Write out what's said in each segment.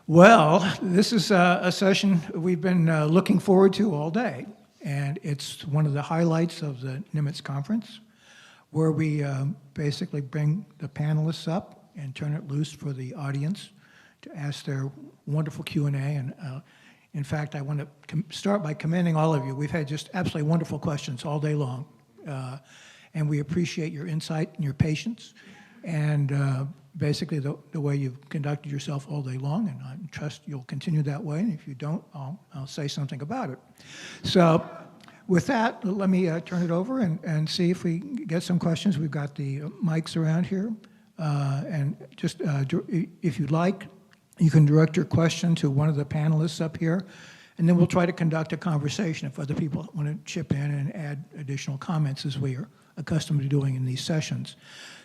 Well, this is a session we've been looking forward to all day, and it's one of the highlights of the Nimitz Conference, where we basically bring the panelists up and turn it loose for the audience to ask their wonderful Q&A. And in fact, I want to start by commending all of you. We've had just absolutely wonderful questions all day long, and we appreciate your insight and your patience, and basically the way you've conducted yourself all day long, and I trust you'll continue that way, and if you don't, I'll say something about it. So with that, let me turn it over and see if we get some questions. We've got the mics around here, and just if you'd like, you can direct your question to one of the panelists up here, and then we'll try to conduct a conversation if other people want to chip in and add additional comments, as we are accustomed to doing in these sessions.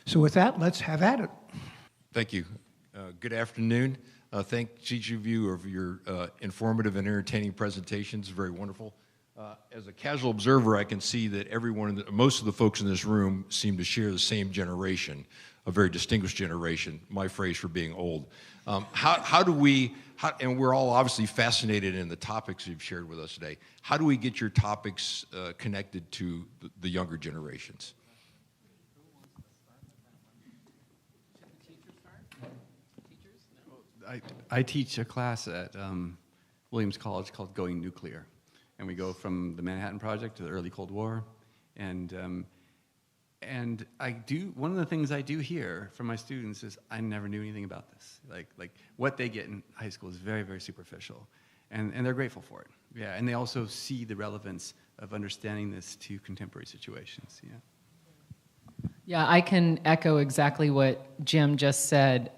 So with that, let's have at it. Thank you. Good afternoon. Thank each of you for your informative and entertaining presentations. Very wonderful. As a casual observer, I can see that most of the folks in this room seem to share the same generation, a very distinguished generation, my phrase for being old. And we're all obviously fascinated in the topics you've shared with us today. How do we get your topics connected to the younger generations? I teach a class at Williams College called Going Nuclear, and we go from the Manhattan Project to the early Cold War, and one of the things I do hear from my students is I never knew anything about this. Like what they get in high school is very, very superficial, and they're grateful for it. Yeah, and they also see the relevance of understanding this to contemporary situations. Yeah, I can echo exactly what Jim just said.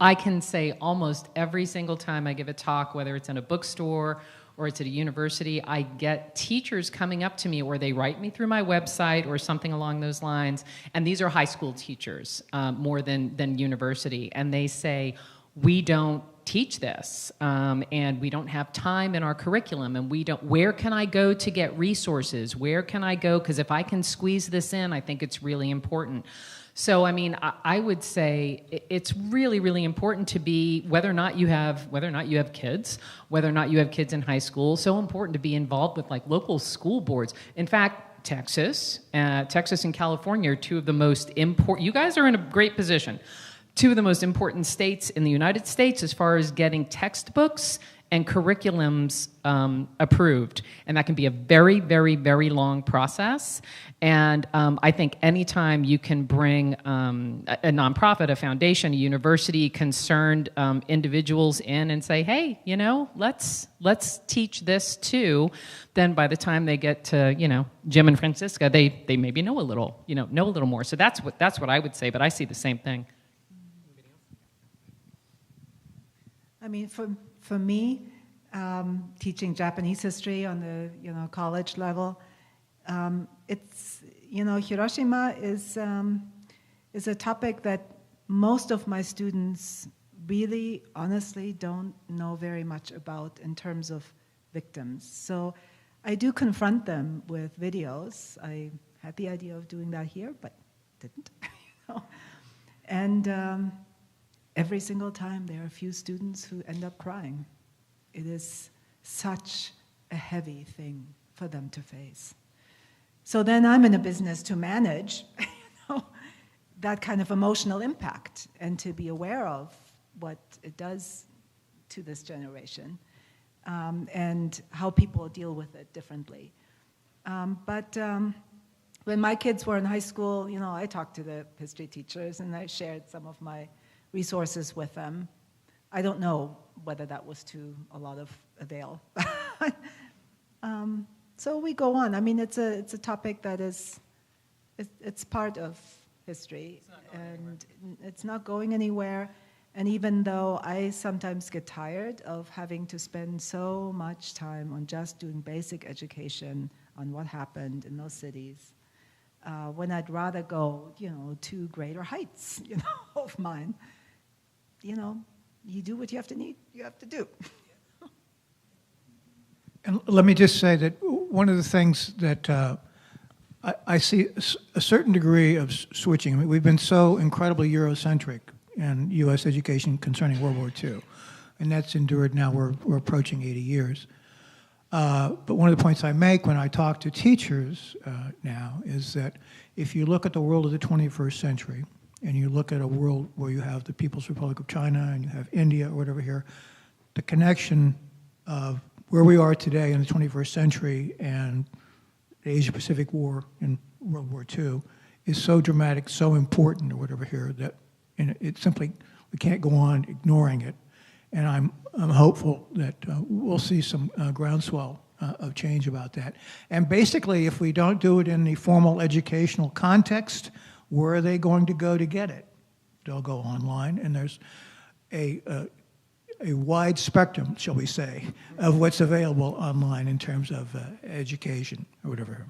I can say almost every single time I give a talk, whether it's in a bookstore or it's at a university, I get teachers coming up to me, or they write me through my website or something along those lines, and these are high school teachers more than university, and they say, we don't teach this, and we don't have time in our curriculum, and where can I go to get resources? Where can I go? Because if I can squeeze this in, I think it's really important. So, I mean, I would say it's really, really important to be, whether or not you have kids, whether or not you have kids in high school, so important to be involved with like local school boards. In fact, Texas and California are two of the most important, you guys are in a great position, two of the most important states in the United States as far as getting textbooks and curriculums approved. And that can be a very, very, very long process. And I think anytime you can bring a nonprofit, a foundation, a university, concerned individuals in and say, hey, let's teach this too, then by the time they get to, Jim and Francisca, they maybe know a little more. So that's what I would say, but I see the same thing. I mean, for me, teaching Japanese history on the college level, it's Hiroshima is a topic that most of my students really honestly don't know very much about in terms of victims. So I do confront them with videos. I had the idea of doing that here, but didn't. And every single time there are a few students who end up crying. It is such a heavy thing for them to face. So then I'm in a business to manage that kind of emotional impact and to be aware of what it does to this generation and how people deal with it differently. But when my kids were in high school, I talked to the history teachers and I shared some of my resources with them. I don't know whether that was to a lot of avail. So we go on. I mean, it's a topic that it's part of history, and it's not going anywhere. And even though I sometimes get tired of having to spend so much time on just doing basic education on what happened in those cities, when I'd rather go, to greater heights, of mine, you do what you have to do. And let me just say that one of the things that I see a certain degree of switching. I mean, we've been so incredibly Eurocentric in U.S. education concerning World War II. and that's endured now, we're approaching 80 years. But one of the points I make when I talk to teachers now is that if you look at the world of the 21st century, and you look at a world where you have the People's Republic of China and you have India or whatever here, the connection of where we are today in the 21st century and the Asia-Pacific War in World War II is so dramatic, so important or whatever here that it simply, we can't go on ignoring it. And I'm hopeful that we'll see some groundswell of change about that. And basically, if we don't do it in the formal educational context, where are they going to go to get it? They'll go online, and there's a wide spectrum, shall we say, of what's available online in terms of education or whatever.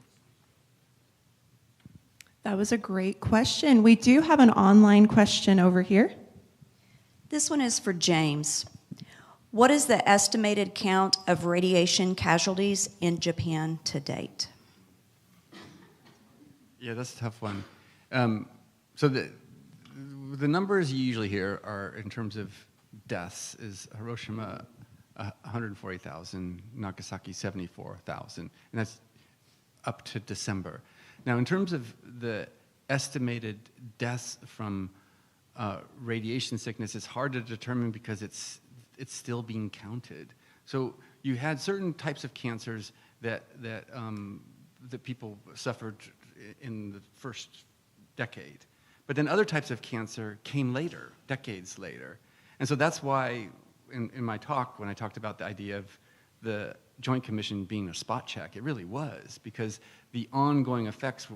That was a great question. We do have an online question over here. This one is for James. What is the estimated count of radiation casualties in Japan to date? Yeah, that's a tough one. So the numbers you usually hear are in terms of deaths is Hiroshima 140,000, Nagasaki 74,000, and that's up to December. Now, in terms of the estimated deaths from radiation sickness, it's hard to determine because it's still being counted. So you had certain types of cancers that people suffered in the first decade, but then other types of cancer came later, decades later. And so that's why in my talk, when I talked about the idea of the Joint Commission being a spot check, it really was, because the ongoing effects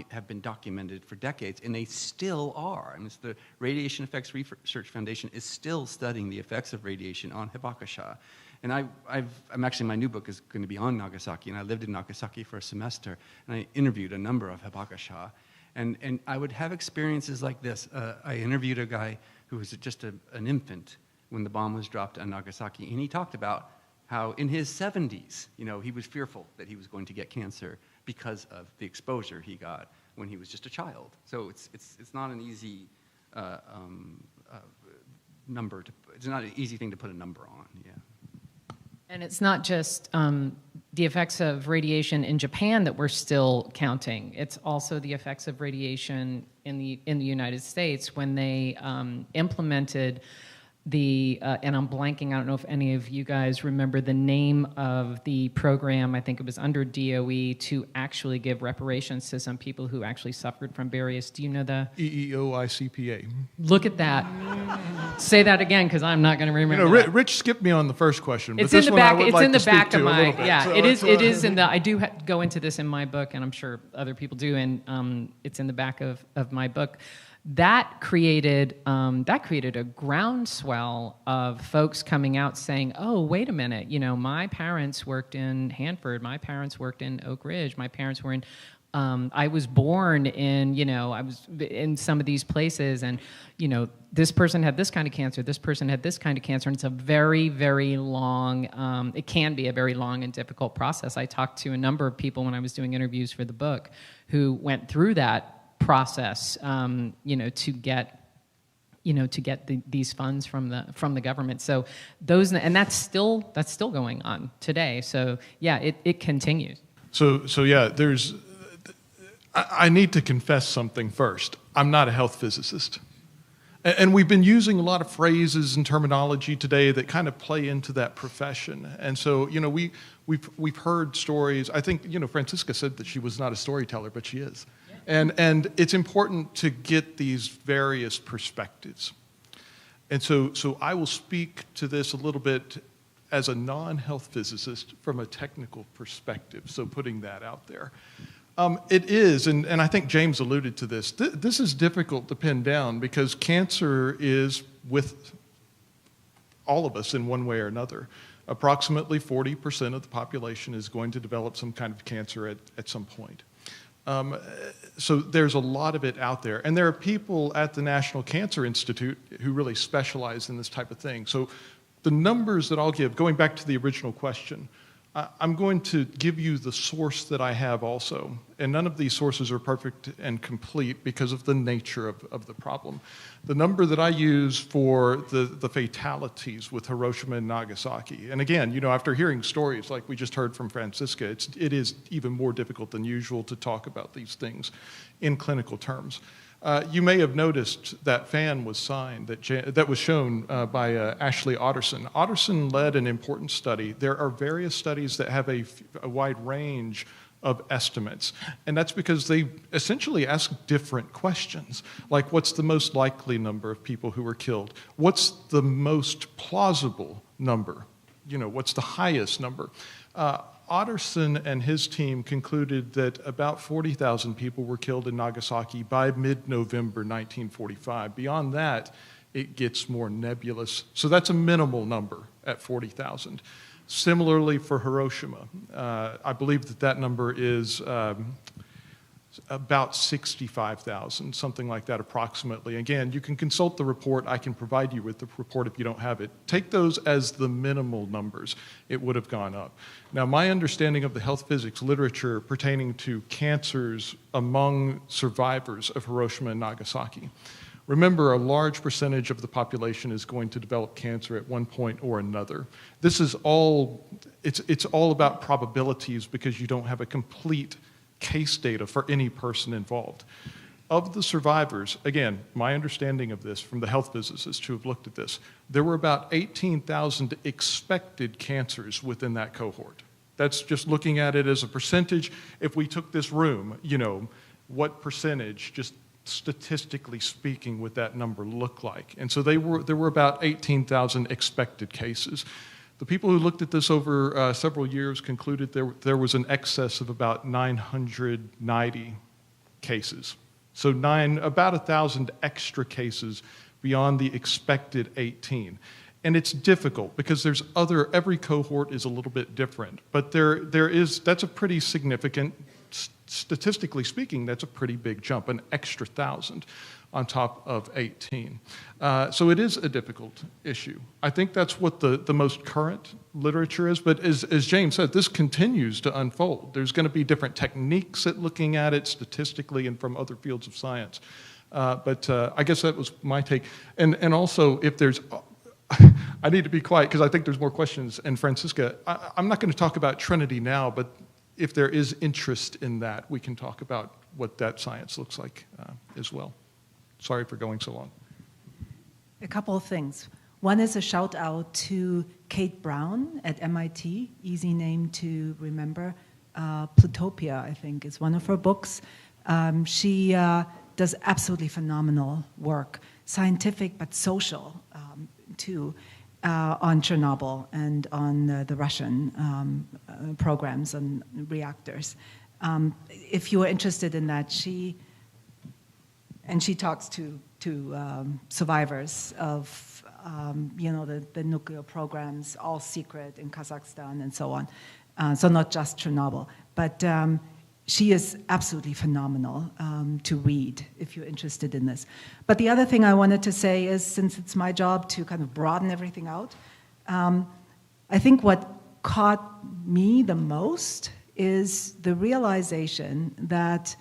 have been documented for decades, and they still are. I mean, it's the Radiation Effects Research Foundation is still studying the effects of radiation on Hibakusha. And I'm actually, my new book is going to be on Nagasaki, and I lived in Nagasaki for a semester, and I interviewed a number of Hibakusha. And I would have experiences like this. I interviewed a guy who was just an infant when the bomb was dropped on Nagasaki, and he talked about how in his 70s, he was fearful that he was going to get cancer because of the exposure he got when he was just a child. So it's not an easy number it's not an easy thing to put a number on. Yeah. And it's not just the effects of radiation in Japan that we're still counting. It's also the effects of radiation in the United States when they implemented and I'm blanking, I don't know if any of you guys remember the name of the program, I think it was under DOE, to actually give reparations to some people who actually suffered from various, do you know the? EEOICPA. Look at that. Say that again, because I'm not going to remember that. Rich skipped me on the first question, but it's this in the one back, I would it's like in the to speak back to of a my, little bit. yeah, So it is in the, I do go into this in my book, and I'm sure other people do, and it's in the back of my book. That created a groundswell of folks coming out saying, "Oh, wait a minute! My parents worked in Hanford. My parents worked in Oak Ridge. My parents were in. I was born in. I was in some of these places, and this person had this kind of cancer. This person had this kind of cancer, and it's a very, very long. It can be a very long and difficult process. I talked to a number of people when I was doing interviews for the book who went through that process, to get these funds from the government. So that's still going on today. So yeah, it continues. So yeah, I need to confess something first. I'm not a health physicist. And we've been using a lot of phrases and terminology today that kind of play into that profession. And so, we've heard stories. I think, Francisca said that she was not a storyteller, but she is. And it's important to get these various perspectives. And so I will speak to this a little bit as a non-health physicist from a technical perspective, so putting that out there. It is, and I think James alluded to this, this is difficult to pin down because cancer is with all of us in one way or another. Approximately 40% of the population is going to develop some kind of cancer at some point. So there's a lot of it out there. And there are people at the National Cancer Institute who really specialize in this type of thing. So the numbers that I'll give, going back to the original question, I'm going to give you the source that I have also. And none of these sources are perfect and complete because of the nature of the problem. The number that I use for the fatalities with Hiroshima and Nagasaki, and again, you know, after hearing stories like we just heard from Francisca, it is even more difficult than usual to talk about these things in clinical terms. You may have noticed that fan was signed, that was shown by Ashley Otterson. Otterson led an important study. There are various studies that have a wide range of estimates, and that's because they essentially ask different questions, like what's the most likely number of people who were killed? What's the most plausible number? You know, what's the highest number? Otterson and his team concluded that about 40,000 people were killed in Nagasaki by mid-November 1945. Beyond that, it gets more nebulous. So that's a minimal number at 40,000. Similarly for Hiroshima, I believe that number is about 65,000, something like that approximately. Again, you can consult the report. I can provide you with the report if you don't have it. Take those as the minimal numbers. It would have gone up. Now, my understanding of the health physics literature pertaining to cancers among survivors of Hiroshima and Nagasaki. Remember, a large percentage of the population is going to develop cancer at one point or another. This is all, it's all about probabilities because you don't have a complete case data for any person involved. Of the survivors, again, my understanding of this from the health physicists who have looked at this, there were about 18,000 expected cancers within that cohort. That's just looking at it as a percentage. If we took this room, you know, what percentage, just statistically speaking, would that number look like? And so there were about 18,000 expected cases. The people who looked at this over several years concluded there was an excess of about 990 cases. So about 1,000 extra cases beyond the expected 18. And it's difficult because every cohort is a little bit different. But that's a pretty significant, statistically speaking, that's a pretty big jump, an extra 1,000 on top of 18. So it is a difficult issue. I think that's what the most current literature is, but as James said, this continues to unfold. There's going to be different techniques at looking at it statistically and from other fields of science. But I guess that was my take. And also, if there's, I need to be quiet because I think there's more questions. And Francisca, I'm not going to talk about Trinity now, but if there is interest in that, we can talk about what that science looks like as well. Sorry for going so long. A couple of things. One is a shout out to Kate Brown at MIT, easy name to remember. Plutopia, I think, is one of her books. She does absolutely phenomenal work, scientific but social too, on Chernobyl and on the Russian programs and reactors. If you are interested in that, she talks to survivors of the nuclear programs, all secret in Kazakhstan and so on. So not just Chernobyl, but she is absolutely phenomenal to read if you're interested in this. But the other thing I wanted to say is, since it's my job to kind of broaden everything out, I think what caught me the most is the realization that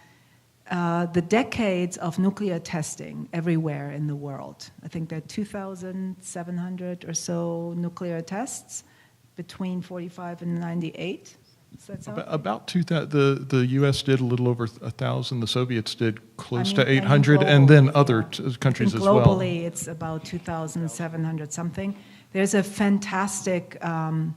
the decades of nuclear testing everywhere in the world. I think there are 2,700 or so nuclear tests between 45 and 98. Does that sound about 2,000. The U.S. did a little over 1,000. The Soviets did close to 800, and then other countries as well. Globally, it's about 2,700 something. There's a fantastic, I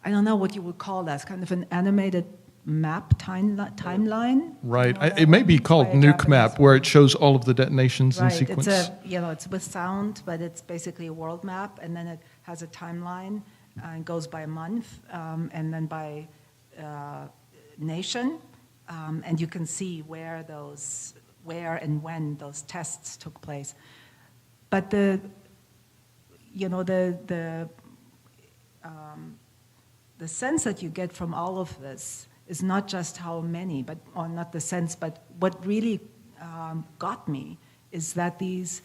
don't know what you would call that, kind of an animated map timeline. Right. It may be called Nuke Map, where it shows all of the detonations in sequence. It's with sound, but it's basically a world map, and then it has a timeline, and goes by a month, and then by nation, and you can see where and when those tests took place. But the sense that you get from all of this is not just how many, or not the sense, but what really got me is that these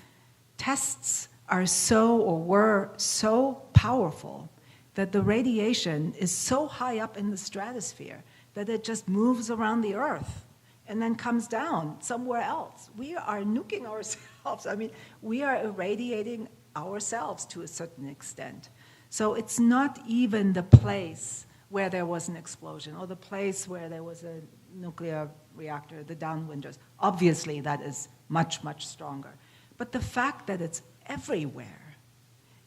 tests are were so powerful that the radiation is so high up in the stratosphere that it just moves around the Earth and then comes down somewhere else. We are nuking ourselves. I mean, we are irradiating ourselves to a certain extent. So it's not even the place where there was an explosion or the place where there was a nuclear reactor, the downwinders. Obviously, that is much, much stronger. But the fact that it's everywhere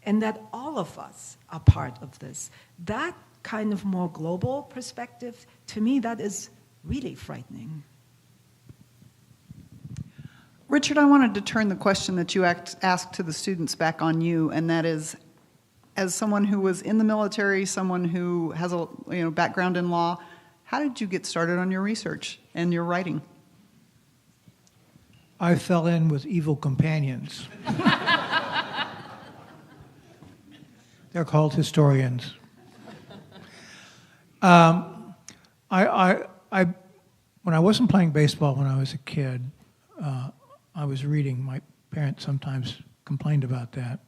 and that all of us are part of this, that kind of more global perspective, to me, that is really frightening. Richard, I wanted to turn the question that you asked to the students back on you, and that is, as someone who was in the military, someone who has a background in law, how did you get started on your research and your writing? I fell in with evil companions. They're called historians. When I wasn't playing baseball when I was a kid, I was reading. My parents sometimes complained about that.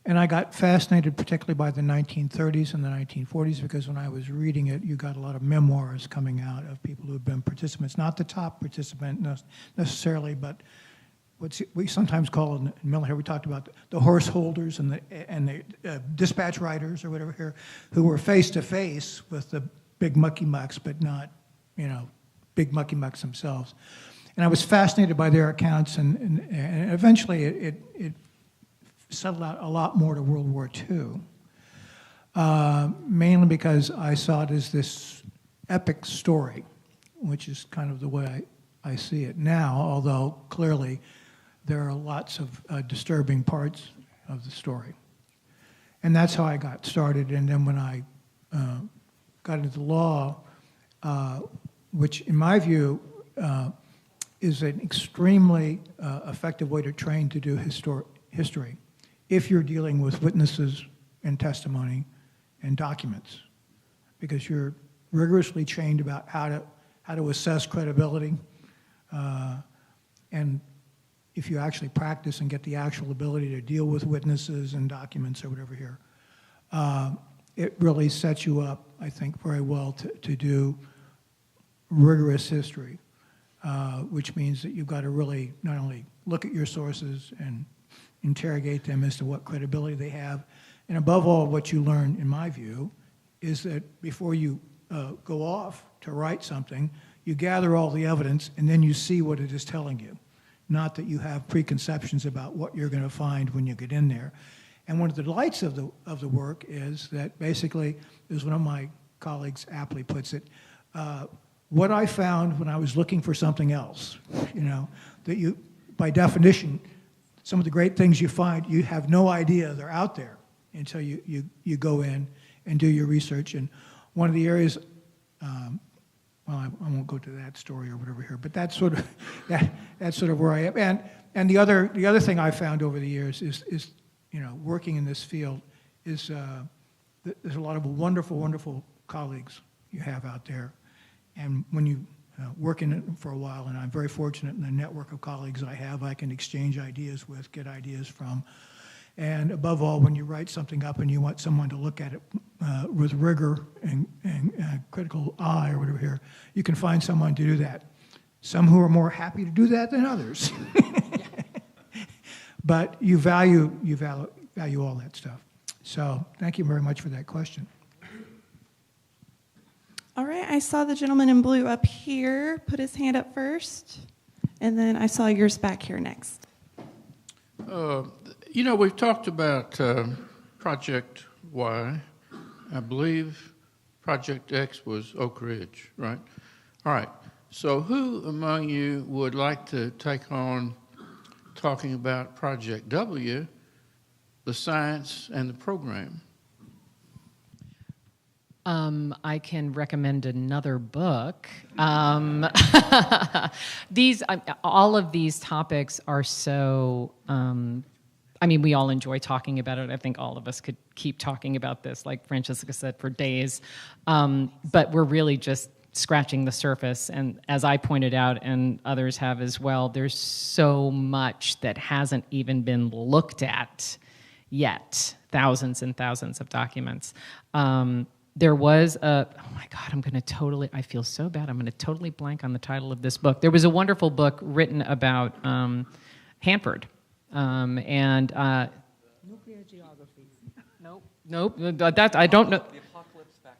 And I got fascinated particularly by the 1930s and the 1940s because when I was reading it, you got a lot of memoirs coming out of people who had been participants, not the top participant necessarily, but what we sometimes call in the military, we talked about the horse holders and the dispatch riders or whatever here, who were face to face with the big mucky mucks, but not, big mucky mucks themselves. And I was fascinated by their accounts, and eventually it settled out a lot more to World War II, mainly because I saw it as this epic story, which is kind of the way I see it now, although clearly there are lots of disturbing parts of the story. And that's how I got started. And then when I got into law, which in my view is an extremely effective way to train to do history, if you're dealing with witnesses and testimony and documents, because you're rigorously trained about how to assess credibility, and if you actually practice and get the actual ability to deal with witnesses and documents or whatever here, it really sets you up, I think, very well to do rigorous history, which means that you've got to really not only look at your sources and interrogate them as to what credibility they have, and above all, what you learn, in my view, is that before you go off to write something, you gather all the evidence and then you see what it is telling you, not that you have preconceptions about what you're going to find when you get in there. And one of the delights of the work is that basically, as one of my colleagues aptly puts it, what I found when I was looking for something else, that you, by definition, some of the great things you find, you have no idea they're out there until you go in and do your research. And one of the areas, I won't go to that story or whatever here, but that's sort of that's sort of where I am. And the other thing I found over the years is working in this field is there's a lot of wonderful colleagues you have out there, and when you work in it for a while, and I'm very fortunate in the network of colleagues I have, I can exchange ideas with, get ideas from. And above all, when you write something up and you want someone to look at it with rigor and critical eye or whatever here, you can find someone to do that. Some who are more happy to do that than others. But you value all that stuff. So thank you very much for that question. All right, I saw the gentleman in blue up here put his hand up first, and then I saw yours back here next. We've talked about Project Y. I believe Project X was Oak Ridge, right? All right. So who among you would like to take on talking about Project W, the science and the program? I can recommend another book. All of these topics are so, we all enjoy talking about it. I think all of us could keep talking about this, like Francesca said, for days. But we're really just scratching the surface. And as I pointed out, and others have as well, there's so much that hasn't even been looked at yet. Thousands and thousands of documents. There was a, oh my God, I feel so bad, I'm going to totally blank on the title of this book. There was a wonderful book written about Hanford. Nuclear geography. Nope, that, I don't know.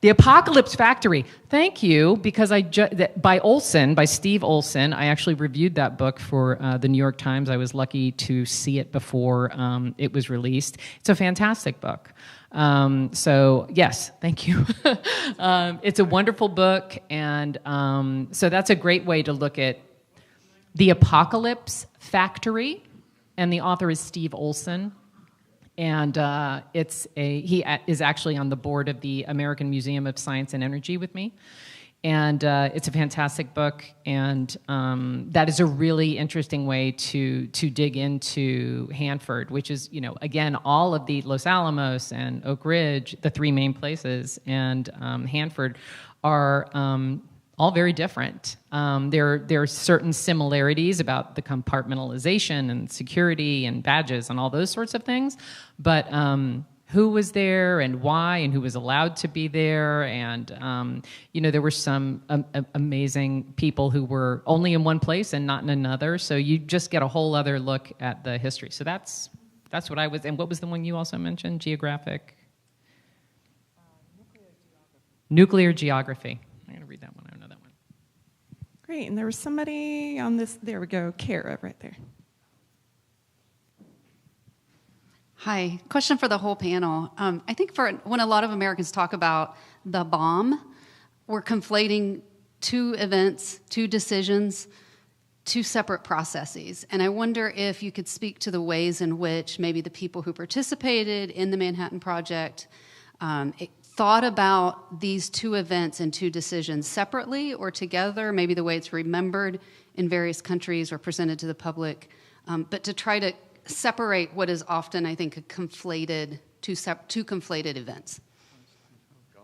The Apocalypse Factory. Thank you, because by Steve Olson. I actually reviewed that book for the New York Times. I was lucky to see it before it was released. It's a fantastic book. So yes, thank you. It's a wonderful book, and so that's a great way to look at The Apocalypse Factory, and the author is Steve Olson. And he is actually on the board of the American Museum of Science and Energy with me. And it's a fantastic book, and that is a really interesting way to dig into Hanford, which is, again, all of the Los Alamos and Oak Ridge, the three main places, and Hanford are all very different. There are certain similarities about the compartmentalization and security and badges and all those sorts of things, but who was there and why and who was allowed to be there, and there were some amazing people who were only in one place and not in another, so you just get a whole other look at the history. So that's what I was, and what was the one you also mentioned? Geographic? Nuclear geography. I'm going to read that one. I know that one. Great, and there was somebody on this, there we go, Kara, right there. Hi, question for the whole panel. I think when a lot of Americans talk about the bomb, we're conflating two events, two decisions, two separate processes. And I wonder if you could speak to the ways in which maybe the people who participated in the Manhattan Project thought about these two events and two decisions separately or together, maybe the way it's remembered in various countries or presented to the public, but to try to separate what is often, I think, two conflated events. Oh,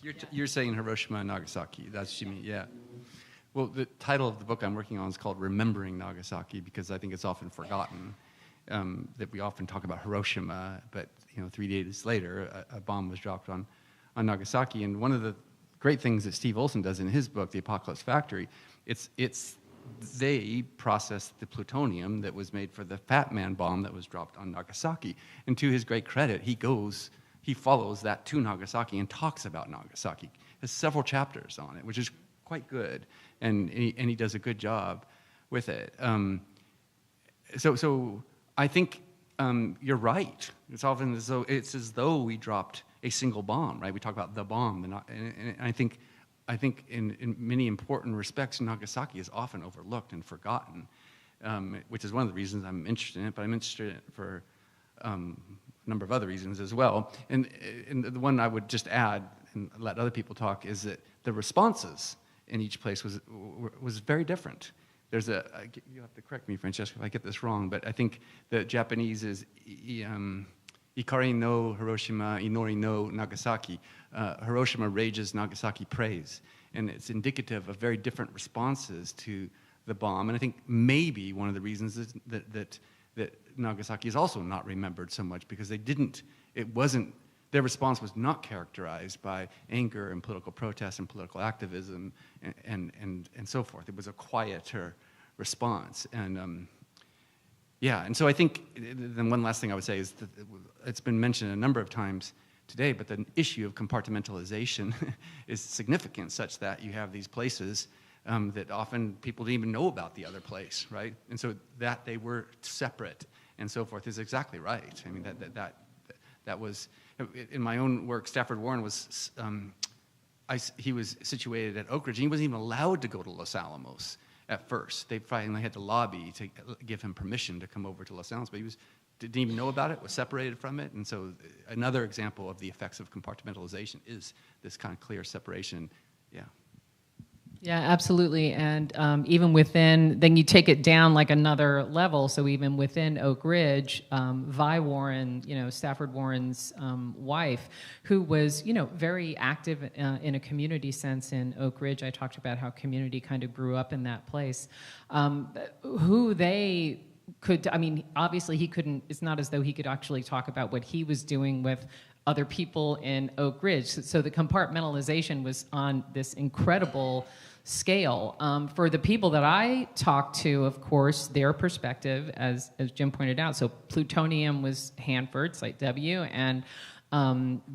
gosh. You're saying Hiroshima and Nagasaki. That's what you mean, yeah. Well, the title of the book I'm working on is called Remembering Nagasaki, because I think it's often forgotten that we often talk about Hiroshima, but 3 days later, a bomb was dropped on Nagasaki. And one of the great things that Steve Olson does in his book, The Apocalypse Factory, they processed the plutonium that was made for the Fat Man bomb that was dropped on Nagasaki. And to his great credit, he follows that to Nagasaki and talks about Nagasaki. There's several chapters on it, which is quite good, and he does a good job with it. So I think you're right. It's often as though we dropped a single bomb, right? We talk about the bomb, and I think in many important respects, Nagasaki is often overlooked and forgotten, which is one of the reasons I'm interested in it, but I'm interested in it for a number of other reasons as well. And the one I would just add and let other people talk is that the responses in each place was very different. You'll have to correct me, Francesca, if I get this wrong, but I think the Japanese is Ikari no Hiroshima, Inori no Nagasaki. Hiroshima rages, Nagasaki prays. And it's indicative of very different responses to the bomb. And I think maybe one of the reasons is that Nagasaki is also not remembered so much because their response was not characterized by anger and political protest and political activism and so forth. It was a quieter response. And and so I think, then one last thing I would say is that it's been mentioned a number of times today, but the issue of compartmentalization is significant, such that you have these places that often people didn't even know about the other place, right? And so that they were separate and so forth is exactly right. I mean, that was, in my own work, Stafford Warren was, he was situated at Oak Ridge, and he wasn't even allowed to go to Los Alamos at first. They finally had to lobby to give him permission to come over to Los Alamos, but he didn't even know about it, was separated from it. And so another example of the effects of compartmentalization is this kind of clear separation. Yeah, absolutely. And even within, then you take it down like another level. So even within Oak Ridge, Vi Warren, Stafford Warren's wife, who was, very active in a community sense in Oak Ridge. I talked about how community kind of grew up in that place. Who they could, I mean, obviously he couldn't, it's not as though he could actually talk about what he was doing with other people in Oak Ridge. So the compartmentalization was on this incredible scale. For the people that I talked to, of course, their perspective, as Jim pointed out, so plutonium was Hanford, Site W, and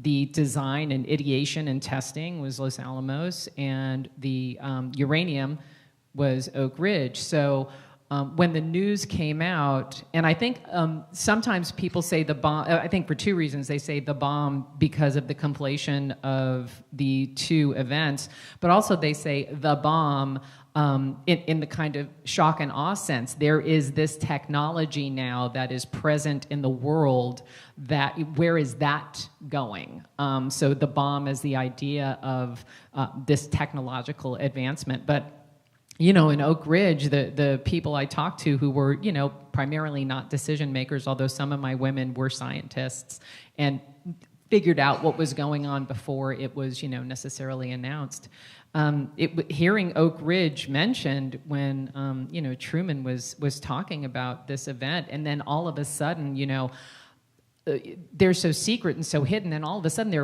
the design and ideation and testing was Los Alamos, and the uranium was Oak Ridge. So when the news came out, and I think sometimes people say the bomb, I think for two reasons. They say the bomb because of the conflation of the two events, but also they say the bomb in the kind of shock and awe sense. There is this technology now that is present in the world, that where is that going? So the bomb is the idea of this technological advancement. But you know, in Oak Ridge, the people I talked to who were, you know, primarily not decision makers, although some of my women were scientists and figured out what was going on before it was, you know, necessarily announced. Hearing Oak Ridge mentioned when, you know, Truman was talking about this event, and then all of a sudden, you know, they're so secret and so hidden, and all of a sudden there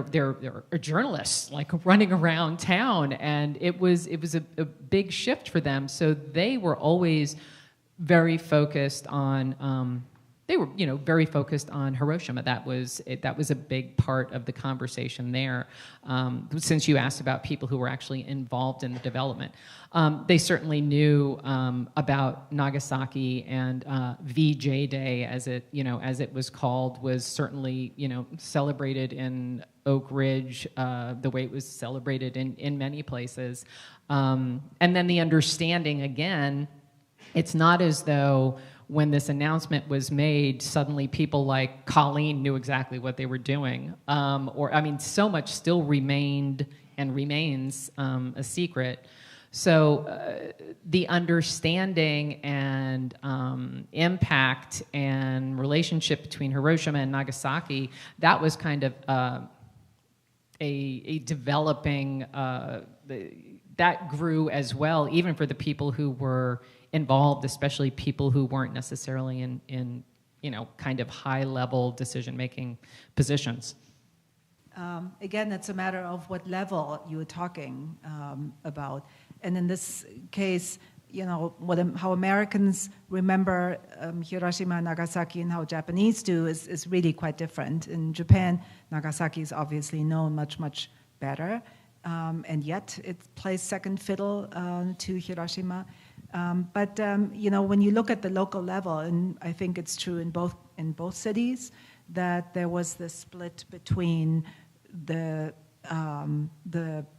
are journalists like running around town, and it was a big shift for them. So they were always very focused on very focused on Hiroshima. That was a big part of the conversation there. Since you asked about people who were actually involved in the development, they certainly knew about Nagasaki, and VJ Day, as it was called, was certainly, you know, celebrated in Oak Ridge the way it was celebrated in many places. And then the understanding again, it's not as though when this announcement was made, suddenly people like Colleen knew exactly what they were doing. So much still remained and remains a secret. So the understanding and impact and relationship between Hiroshima and Nagasaki, that was kind of a developing, that grew as well, even for the people who were involved, especially people who weren't necessarily in you know, kind of high-level decision-making positions. Again, it's a matter of what level you were talking about. And in this case, you know, how Americans remember Hiroshima and Nagasaki and how Japanese do is really quite different. In Japan, Nagasaki is obviously known much, much better, and yet it plays second fiddle to Hiroshima. But you know, when you look at the local level, and I think it's true in both cities, that there was this split between the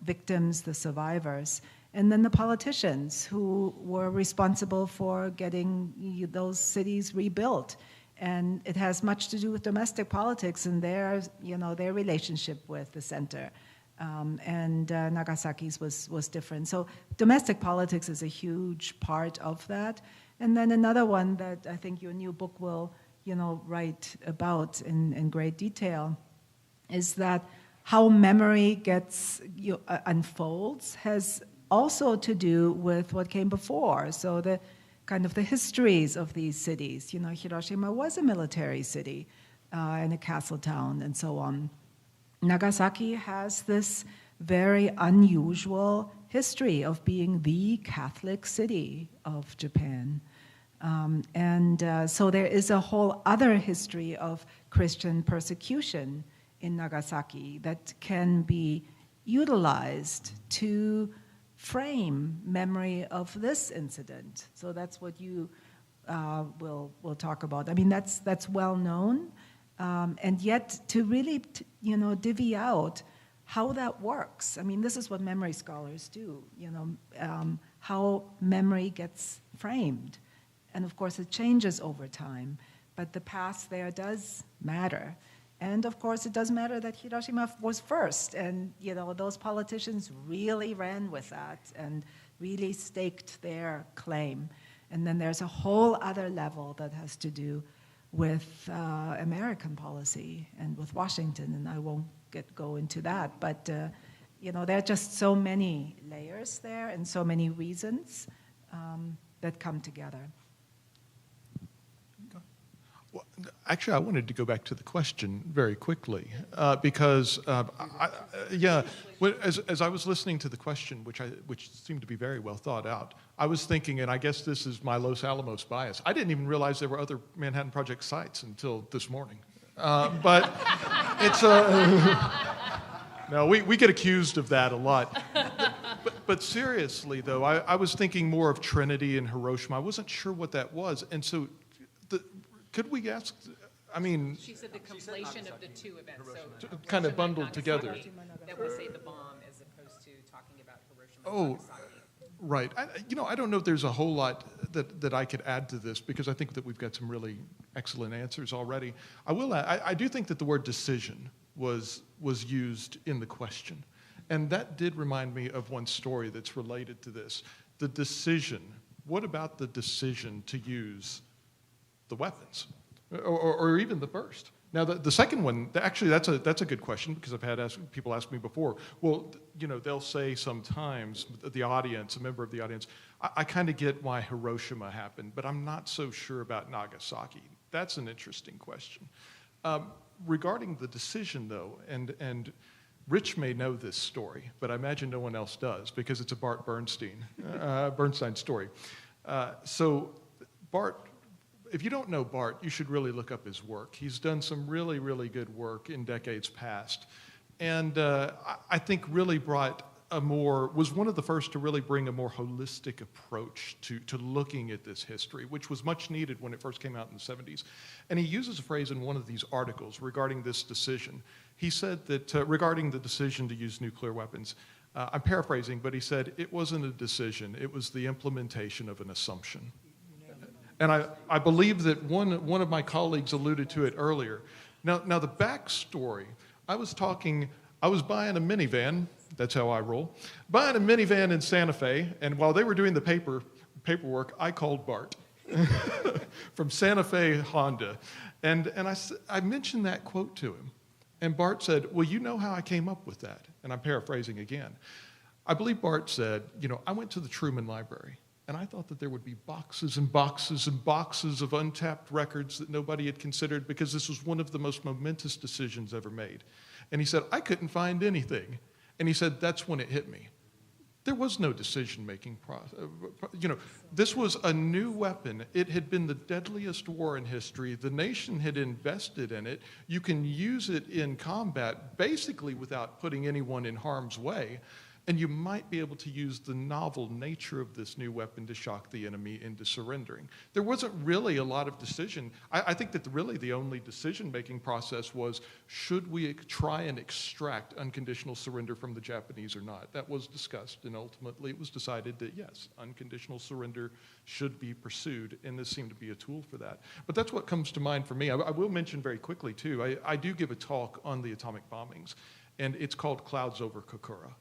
victims, the survivors, and then the politicians who were responsible for getting those cities rebuilt. And it has much to do with domestic politics and their relationship with the center. And Nagasaki's was different. So domestic politics is a huge part of that. And then another one that I think your new book will, you know, write about in great detail is that how memory unfolds has also to do with what came before. So the kind of the histories of these cities. You know, Hiroshima was a military city and a castle town and so on. Nagasaki has this very unusual history of being the Catholic city of Japan. So there is a whole other history of Christian persecution in Nagasaki that can be utilized to frame memory of this incident. So that's what you will talk about. I mean, that's well known. And yet to really, divvy out how that works. I mean, this is what memory scholars do, how memory gets framed. And of course, it changes over time, but the past there does matter. And of course, it does matter that Hiroshima was first, and those politicians really ran with that and really staked their claim. And then there's a whole other level that has to do with American policy and with Washington, and I won't go into that, but there are just so many layers there and so many reasons that come together. Actually, I wanted to go back to the question very quickly because, as I was listening to the question, which seemed to be very well thought out, I was thinking, and I guess this is my Los Alamos bias, I didn't even realize there were other Manhattan Project sites until this morning. But it's no, we get accused of that a lot. But seriously, though, I was thinking more of Trinity and Hiroshima. I wasn't sure what that was, and so could we ask? I mean, She said the conflation of the two events, so kind of bundled together. That would say the bomb as opposed to talking about Hiroshima. Oh, and Nagasaki. right. I don't know if there's a whole lot that I could add to this because I think that we've got some really excellent answers already. I do think that the word decision was used in the question, and that did remind me of one story that's related to this. The decision. What about the decision to use the weapons, or even the burst? Now, the second one, actually, that's a good question because I've had people ask me before. Well, they'll say sometimes, the audience, a member of the audience, I kind of get why Hiroshima happened, but I'm not so sure about Nagasaki. That's an interesting question. Regarding the decision, though, and Rich may know this story, but I imagine no one else does because it's a Bart Bernstein story. So Bart, if you don't know Bart, you should really look up his work. He's done some really, really good work in decades past. And I think really was one of the first to really bring a more holistic approach to looking at this history, which was much needed when it first came out in the 70s. And he uses a phrase in one of these articles regarding this decision. He said that regarding the decision to use nuclear weapons, I'm paraphrasing, but he said it wasn't a decision, it was the implementation of an assumption. And I believe that one of my colleagues alluded to it earlier. Now the backstory, I was buying a minivan, that's how I roll, buying a minivan in Santa Fe, and while they were doing the paperwork, I called Bart from Santa Fe Honda. And I mentioned that quote to him. And Bart said, well, you know how I came up with that? And I'm paraphrasing again. I believe Bart said, I went to the Truman Library. And I thought that there would be boxes and boxes and boxes of untapped records that nobody had considered because this was one of the most momentous decisions ever made. And he said, I couldn't find anything. And he said, that's when it hit me. There was no decision-making process. This was a new weapon. It had been the deadliest war in history. The nation had invested in it. You can use it in combat basically without putting anyone in harm's way. And you might be able to use the novel nature of this new weapon to shock the enemy into surrendering. There wasn't really a lot of decision. I think that really the only decision-making process was, should we try and extract unconditional surrender from the Japanese or not? That was discussed, and ultimately it was decided that, yes, unconditional surrender should be pursued, and this seemed to be a tool for that. But that's what comes to mind for me. I will mention very quickly, too, I do give a talk on the atomic bombings, and it's called Clouds Over Kokura.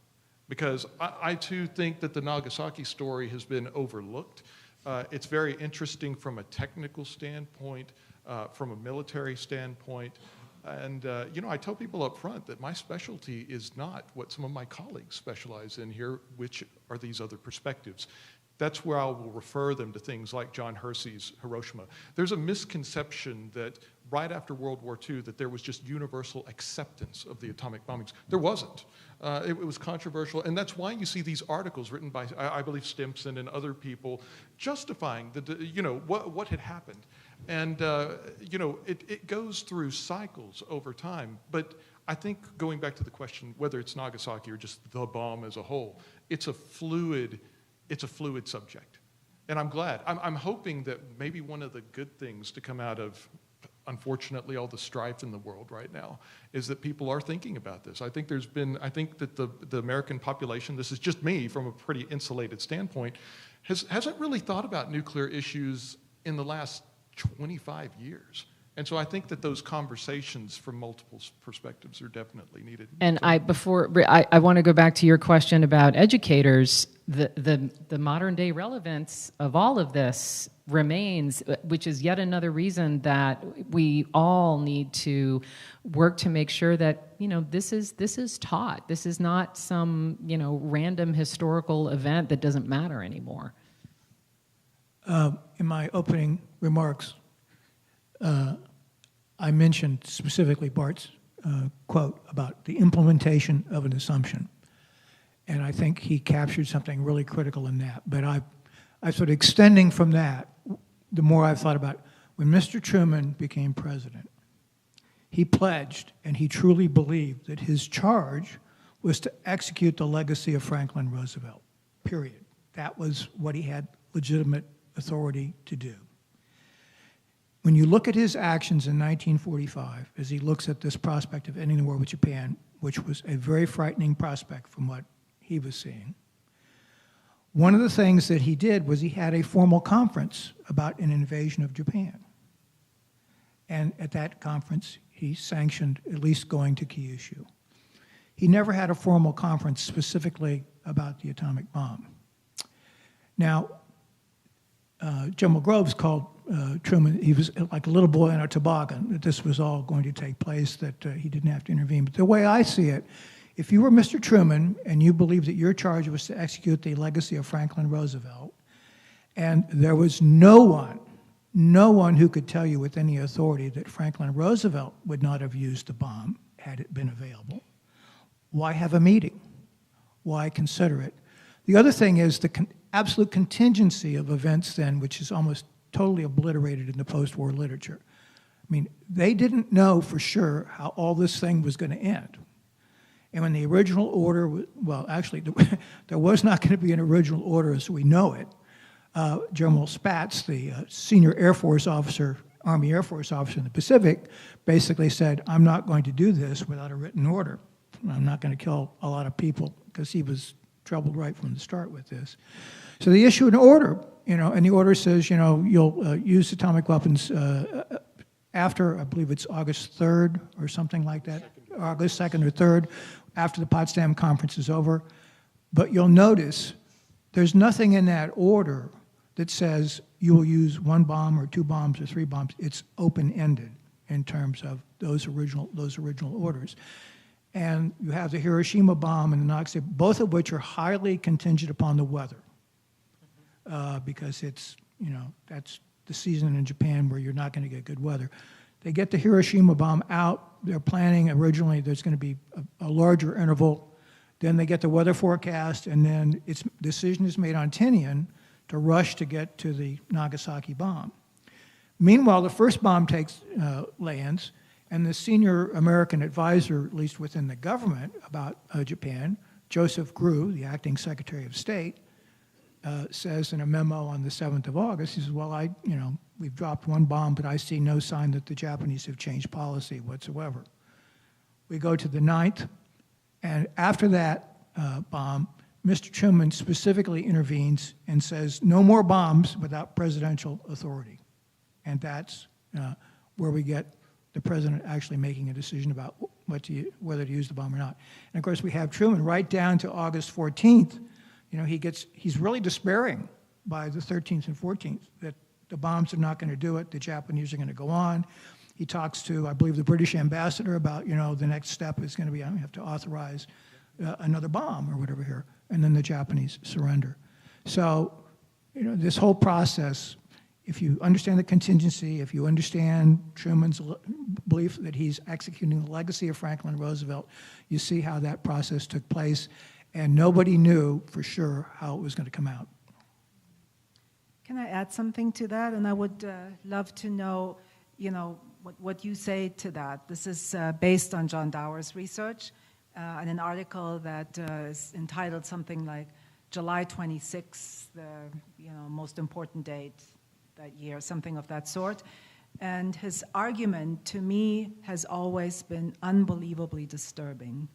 Because I too think that the Nagasaki story has been overlooked. It's very interesting from a technical standpoint, from a military standpoint. And, I tell people up front that my specialty is not what some of my colleagues specialize in here, which are these other perspectives. That's where I will refer them to things like John Hersey's Hiroshima. There's a misconception that right after World War II that there was just universal acceptance of the atomic bombings. There wasn't. It was controversial, and that's why you see these articles written by, I believe, Stimson and other people justifying what had happened. And it goes through cycles over time. But I think going back to the question, whether it's Nagasaki or just the bomb as a whole, it's a fluid subject. And I'm glad. I'm hoping that maybe one of the good things to come out of, unfortunately, all the strife in the world right now is that people are thinking about this. I think that the American population, this is just me from a pretty insulated standpoint, hasn't really thought about nuclear issues in the last 25 years. And so I think that those conversations from multiple perspectives are definitely needed. And I want to go back to your question about educators. The modern day relevance of all of this remains, which is yet another reason that we all need to work to make sure that this is taught. This is not some random historical event that doesn't matter anymore. In my opening remarks, I mentioned specifically Bart's quote about the implementation of an assumption. And I think he captured something really critical in that. But I sort of extending from that, the more I've thought about when Mr. Truman became president, he pledged and he truly believed that his charge was to execute the legacy of Franklin Roosevelt, period. That was what he had legitimate authority to do. When you look at his actions in 1945, as he looks at this prospect of ending the war with Japan, which was a very frightening prospect from what he was seeing, one of the things that he did was he had a formal conference about an invasion of Japan. And at that conference, he sanctioned at least going to Kyushu. He never had a formal conference specifically about the atomic bomb. Now, General Groves called Truman, he was like a little boy in a toboggan, that this was all going to take place, that he didn't have to intervene. But the way I see it, if you were Mr. Truman and you believed that your charge was to execute the legacy of Franklin Roosevelt, and there was no one who could tell you with any authority that Franklin Roosevelt would not have used the bomb had it been available, why have a meeting? Why consider it? The other thing is the absolute contingency of events then, which is almost totally obliterated in the post-war literature. I mean, they didn't know for sure how all this thing was going to end. And when the original order, well, actually, there was not going to be an original order as we know it. General Spatz, the senior Air Force officer, Army Air Force officer in the Pacific, basically said, I'm not going to do this without a written order. I'm not going to kill a lot of people, because he was troubled right from the start with this. So they issue an order, and the order says, you'll use atomic weapons after, I believe it's August 3rd or something like that, August 2nd or 3rd, after the Potsdam Conference is over. But you'll notice there's nothing in that order that says you will use one bomb or two bombs or three bombs. It's open-ended in terms of those original orders. And you have the Hiroshima bomb and the Nagasaki, both of which are highly contingent upon the weather, because it's, that's the season in Japan where you're not going to get good weather. They get the Hiroshima bomb out. They're planning originally there's going to be a larger interval. Then they get the weather forecast, and then decision is made on Tinian to rush to get to the Nagasaki bomb. Meanwhile, the first bomb lands, and the senior American advisor, at least within the government, about Japan, Joseph Grew, the acting Secretary of State, says in a memo on the 7th of August, he says, well, we've dropped one bomb, but I see no sign that the Japanese have changed policy whatsoever. We go to the 9th, and after that bomb, Mr. Truman specifically intervenes and says, no more bombs without presidential authority. And that's where we get the president actually making a decision about whether to use the bomb or not. And of course, we have Truman right down to August 14th. He's really despairing by the 13th and 14th that the bombs are not going to do it, the Japanese are going to go on. He talks to, I believe, the British ambassador about, the next step is going to be, I have to authorize another bomb or whatever here, and then the Japanese surrender. So, this whole process, if you understand the contingency, if you understand Truman's belief that he's executing the legacy of Franklin Roosevelt, you see how that process took place, and nobody knew for sure how it was going to come out. Can I add something to that? And I would love to know, what you say to that. This is based on John Dower's research and an article that is entitled something like July 26th, the most important date that year, something of that sort. And his argument to me has always been unbelievably disturbing.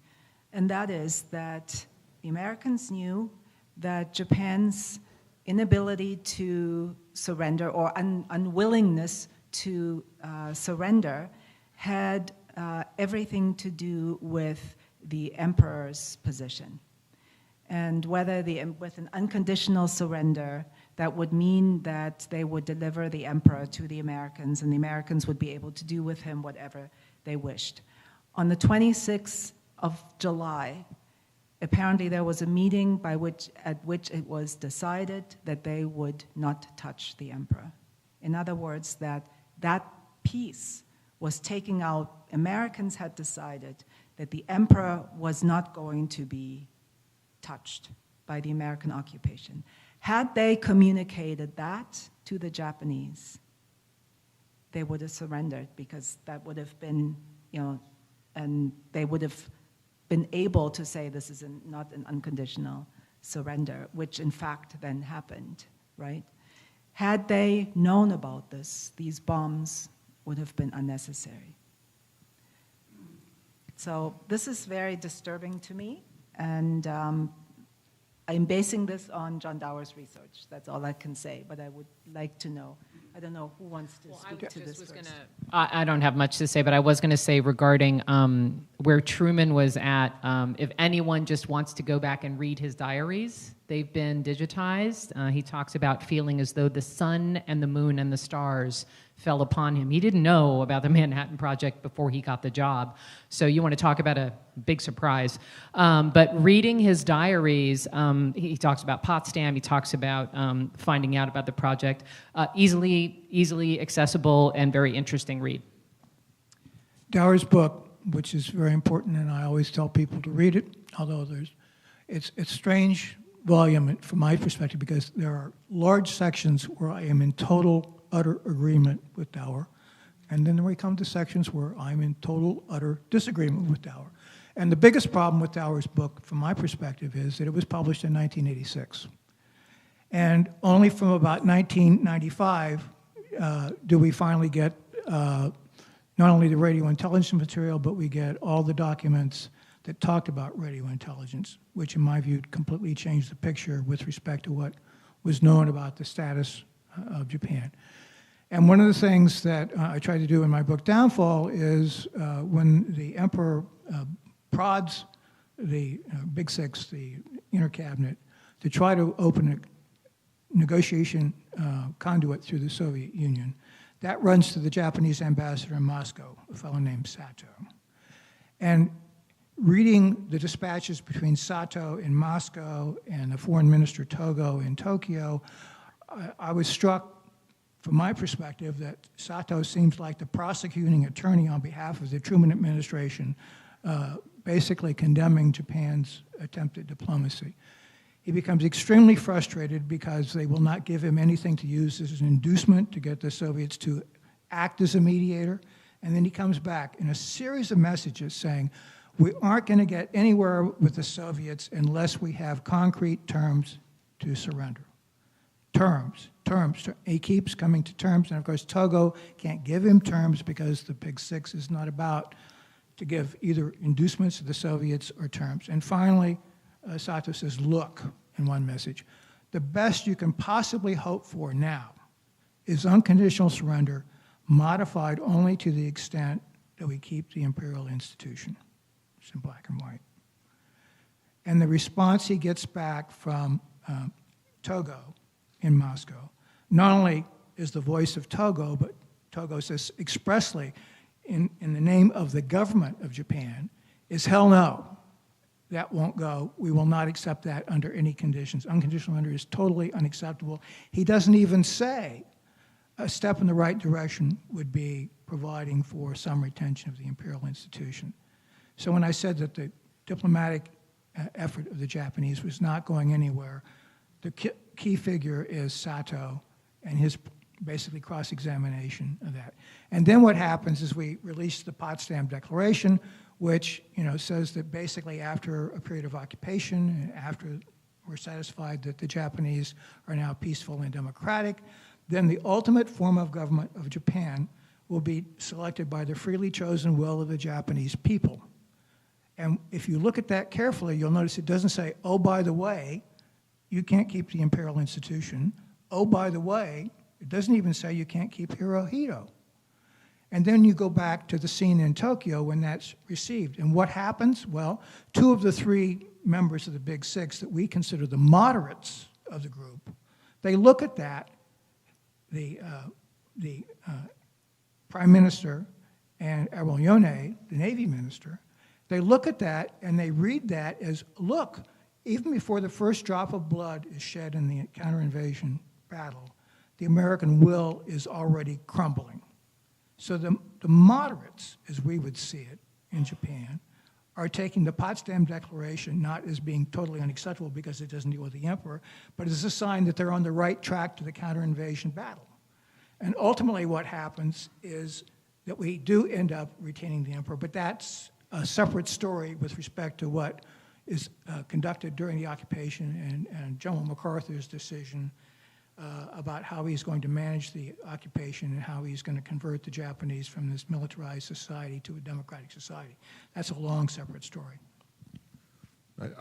And that is that the Americans knew that Japan's inability to surrender or unwillingness to surrender had everything to do with the emperor's position. And whether with an unconditional surrender, that would mean that they would deliver the emperor to the Americans, and the Americans would be able to do with him whatever they wished. On the 26th of July, apparently there was a meeting at which it was decided that they would not touch the emperor. In other words, that peace was taking out, Americans had decided that the emperor was not going to be touched by the American occupation. Had they communicated that to the Japanese, they would have surrendered, because that would have been, and they would have been able to say this is not an unconditional surrender, which in fact then happened, right? Had they known about this, these bombs would have been unnecessary. So this is very disturbing to me, and I'm basing this on John Dower's research. That's all I can say, but I would like to know. I don't know who wants to speak to this first. I don't have much to say, but I was going to say regarding where Truman was at, if anyone just wants to go back and read his diaries, they've been digitized. He talks about feeling as though the sun and the moon and the stars fell upon him. He didn't know about the Manhattan Project before he got the job. So you want to talk about a big surprise. But reading his diaries, he talks about Potsdam, he talks about finding out about the project. Easily accessible and very interesting read. Dower's book, which is very important, and I always tell people to read it, although it's strange volume from my perspective, because there are large sections where I am in total, utter agreement with Dower, and then we come to sections where I'm in total, utter disagreement with Dower. And the biggest problem with Dower's book, from my perspective, is that it was published in 1986. And only from about 1995 do we finally get not only the radio intelligence material, but we get all the documents that talked about radio intelligence, which in my view completely changed the picture with respect to what was known about the status of Japan. And one of the things that I try to do in my book Downfall is when the emperor prods the Big Six, the inner cabinet, to try to open a negotiation conduit through the Soviet Union, that runs to the Japanese ambassador in Moscow, a fellow named Sato. And reading the dispatches between Sato in Moscow and the foreign minister Togo in Tokyo, I was struck, from my perspective, that Sato seems like the prosecuting attorney on behalf of the Truman administration, basically condemning Japan's attempted diplomacy. He becomes extremely frustrated because they will not give him anything to use as an inducement to get the Soviets to act as a mediator. And then he comes back in a series of messages saying, we aren't going to get anywhere with the Soviets unless we have concrete terms to surrender. Terms. He keeps coming to terms, and of course Togo can't give him terms because the Big Six is not about to give either inducements to the Soviets or terms. And finally, Sato says, look, in one message, the best you can possibly hope for now is unconditional surrender, modified only to the extent that we keep the imperial institution. It's in black and white. And the response he gets back from Togo in Moscow, not only is the voice of Togo, but Togo says expressly, in the name of the government of Japan, is hell no. That won't go. We will not accept that under any conditions. Unconditional surrender is totally unacceptable. He doesn't even say a step in the right direction would be providing for some retention of the imperial institution. So when I said that the diplomatic effort of the Japanese was not going anywhere, the key figure is Sato and his basically cross-examination of that. And then what happens is we release the Potsdam Declaration, which says that basically after a period of occupation, and after we're satisfied that the Japanese are now peaceful and democratic, then the ultimate form of government of Japan will be selected by the freely chosen will of the Japanese people. And if you look at that carefully, you'll notice it doesn't say, oh, by the way, you can't keep the imperial institution. Oh, by the way, it doesn't even say you can't keep Hirohito. And then you go back to the scene in Tokyo when that's received. And what happens? Well, two of the three members of the Big Six that we consider the moderates of the group, they look at that, the Prime Minister and Admiral Yone, the Navy Minister, they look at that and they read that as, look, even before the first drop of blood is shed in the counter-invasion battle, the American will is already crumbling. So the moderates, as we would see it in Japan, are taking the Potsdam Declaration not as being totally unacceptable because it doesn't deal with the emperor, but as a sign that they're on the right track to the counter-invasion battle. And ultimately what happens is that we do end up retaining the emperor, but that's a separate story with respect to what is conducted during the occupation and General MacArthur's decision about how he's going to manage the occupation and how he's going to convert the Japanese from this militarized society to a democratic society. That's a long, separate story.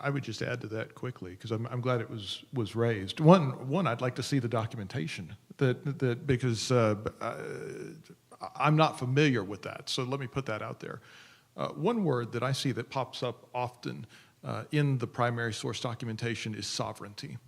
I would just add to that quickly because I'm glad it was raised. One, I'd like to see the documentation that because I'm not familiar with that, so let me put that out there. One word that I see that pops up often in the primary source documentation is sovereignty.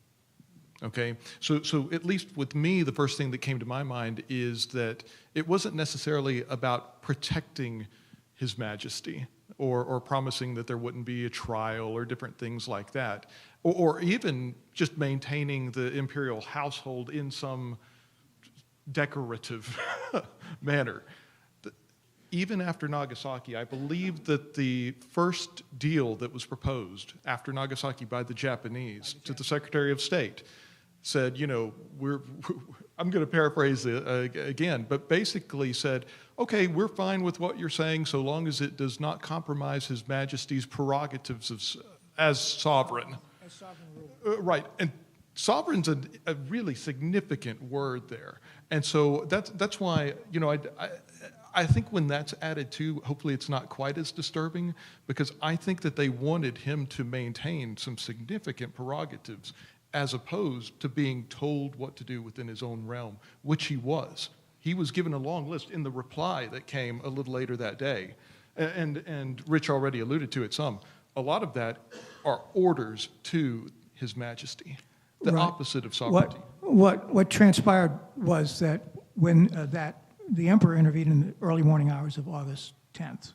Okay, so at least with me, the first thing that came to my mind is that it wasn't necessarily about protecting His Majesty or promising that there wouldn't be a trial or different things like that, or even just maintaining the imperial household in some decorative manner. Even after Nagasaki, I believe that the first deal that was proposed after Nagasaki by the Japanese to the Secretary of State said, you know, I'm going to paraphrase it again, but basically said, okay, we're fine with what you're saying so long as it does not compromise His Majesty's prerogatives as sovereign. As sovereign ruler. Right, and sovereign's a really significant word there. And so that's why, you know, I think when that's added to, hopefully it's not quite as disturbing, because I think that they wanted him to maintain some significant prerogatives as opposed to being told what to do within his own realm, which he was. He was given a long list in the reply that came a little later that day. And Rich already alluded to it some. A lot of that are orders to His Majesty, the Right. opposite of sovereignty. What transpired was that when the emperor intervened in the early morning hours of August 10th,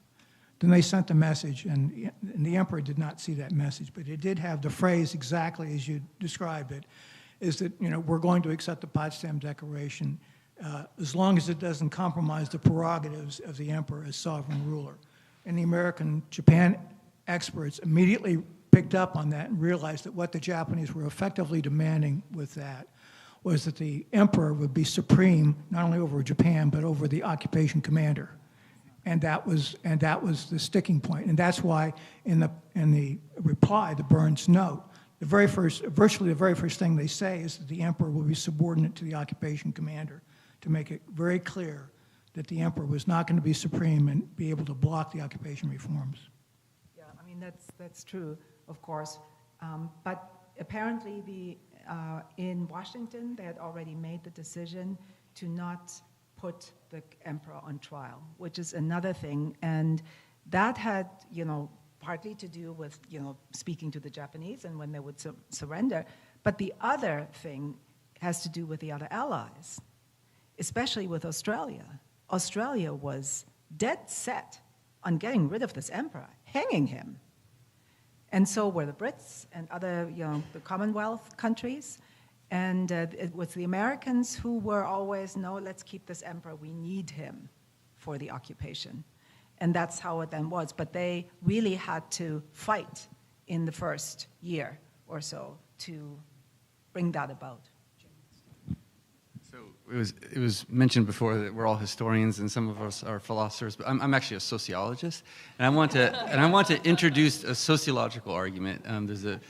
then they sent the message, and the emperor did not see that message, but it did have the phrase exactly as you described it, is that, you know, we're going to accept the Potsdam Declaration as long as it doesn't compromise the prerogatives of the emperor as sovereign ruler. And the American Japan experts immediately picked up on that and realized that what the Japanese were effectively demanding with that was that the emperor would be supreme not only over Japan but over the occupation commander. And that was the sticking point. And that's why in the reply, the Burns note, virtually the very first thing they say is that the emperor will be subordinate to the occupation commander, to make it very clear that the emperor was not going to be supreme and be able to block the occupation reforms. Yeah, I mean, that's true, of course. But apparently in Washington, they had already made the decision to not put the emperor on trial, which is another thing. And that had, you know, partly to do with, you know, speaking to the Japanese and when they would surrender. But the other thing has to do with the other allies, especially with Australia. Australia was dead set on getting rid of this emperor, hanging him. And so were the Brits and other, you know, the Commonwealth countries. And it was the Americans who were always, no, let's keep this emperor. We need him for the occupation. And that's how it then was. But they really had to fight in the first year or so to bring that about. So it was mentioned before that we're all historians and some of us are philosophers, but I'm actually a sociologist, and I want to introduce a sociological argument. There's a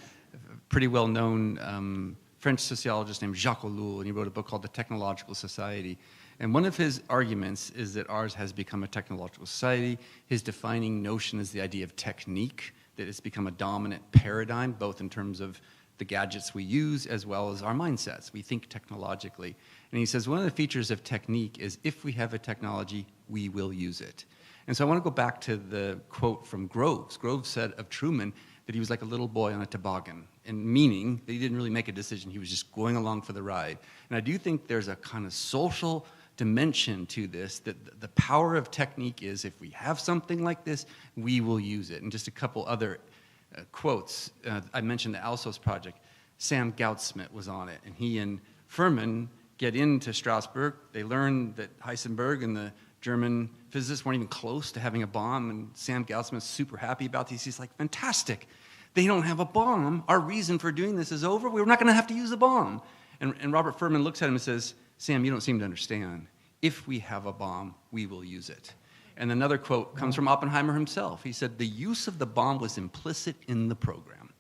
pretty well-known French sociologist named Jacques Ellul, and he wrote a book called The Technological Society. And one of his arguments is that ours has become a technological society. His defining notion is the idea of technique, that it's become a dominant paradigm, both in terms of the gadgets we use as well as our mindsets. We think technologically. And he says one of the features of technique is if we have a technology, we will use it. And so I want to go back to the quote from Groves. Groves said of Truman that he was like a little boy on a toboggan, and meaning that he didn't really make a decision. He was just going along for the ride. And I do think there's a kind of social dimension to this, that the power of technique is if we have something like this, we will use it. And just a couple other quotes. I mentioned the Alsos project. Sam Goudsmit was on it, and he and Furman get into Strasbourg, they learn that Heisenberg and the German physicists weren't even close to having a bomb, and Sam Gaussman's super happy about these. He's like, fantastic. They don't have a bomb. Our reason for doing this is over. We're not going to have to use a bomb. And Robert Furman looks at him and says, Sam, you don't seem to understand. If we have a bomb, we will use it. And another quote comes from Oppenheimer himself. He said, the use of the bomb was implicit in the program.